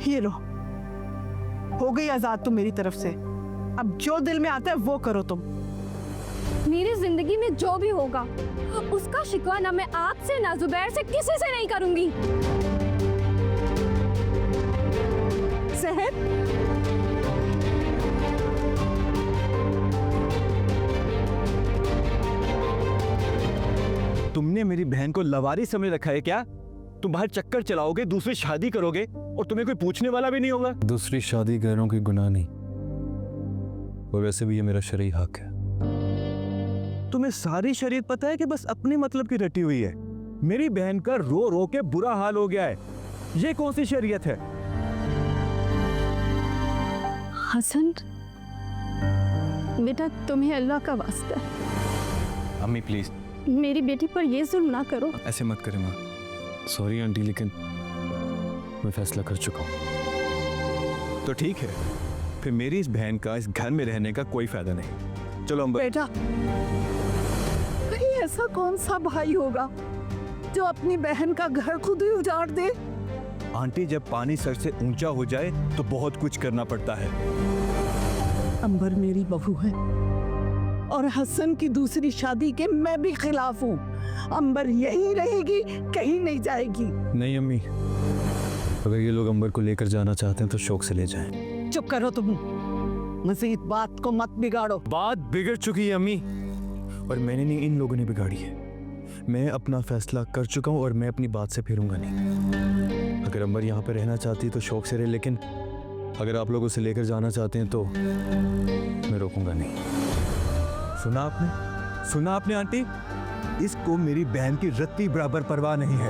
ये लो, हो गई आजाद तुम मेरी तरफ से। अब जो दिल में आता है वो करो तुम। मेरी जिंदगी में जो भी होगा उसका शिकवा ना मैं आपसे ना जुबैर से किसी से नहीं करूंगी। सहर, तुमने मेरी बहन को लवारी समझ रखा है क्या? तुम बाहर चक्कर चलाओगे, दूसरी शादी करोगे और तुम्हें कोई पूछने वाला भी नहीं होगा। दूसरी शादी गैरों की गुनाह नहीं, और वैसे भी ये मेरा शरई हक है। तुम्हें सारी शरीयत पता है कि बस अपने मतलब की रटी हुई है। मेरी बहन का रो रो के बुरा हाल हो गया है। ये कौन सी शरीयत है? हसन बेटा, तुम्हें अल्लाह का वास्ता है, अम्मी प्लीज मेरी बेटी पर ये जुल्म ना करो। ऐसे मत करें माँ। सॉरी आंटी, लेकिन मैं फैसला कर चुका हूँ। तो ठीक है, फिर मेरी इस बहन का इस घर में रहने का कोई फायदा नहीं। चलो अंबर। बेटा, कहीं ऐसा कौन सा भाई होगा जो अपनी बहन का घर खुद ही उजाड़ दे? आंटी, जब पानी सर से ऊंचा हो जाए तो बहुत कुछ करना पड़ता है। अंबर मेरी बहू है और हसन की दूसरी शादी के मैं भी खिलाफ हूँ। अंबर यहीं रहेगी, कहीं नहीं जाएगी। नहीं अम्मी, अगर ये लोग अंबर को लेकर जाना चाहते हैं तो शौक से ले जाएं। चुप करो तुम, मजीद बात को मत बिगाड़ो। बात बिगड़ चुकी है अम्मी, और मैंने नहीं, इन लोगों ने बिगाड़ी है। मैं अपना फैसला कर चुका हूँ और मैं अपनी बात से फिरूंगा नहीं। अगर अंबर यहाँ पे रहना चाहती है तो शौक से रहे, लेकिन अगर आप लोग उसे लेकर जाना चाहते हैं तो मैं रोकूंगा नहीं। सुना आपने आंटी? इसको मेरी बहन की रत्ती बराबर परवाह नहीं है।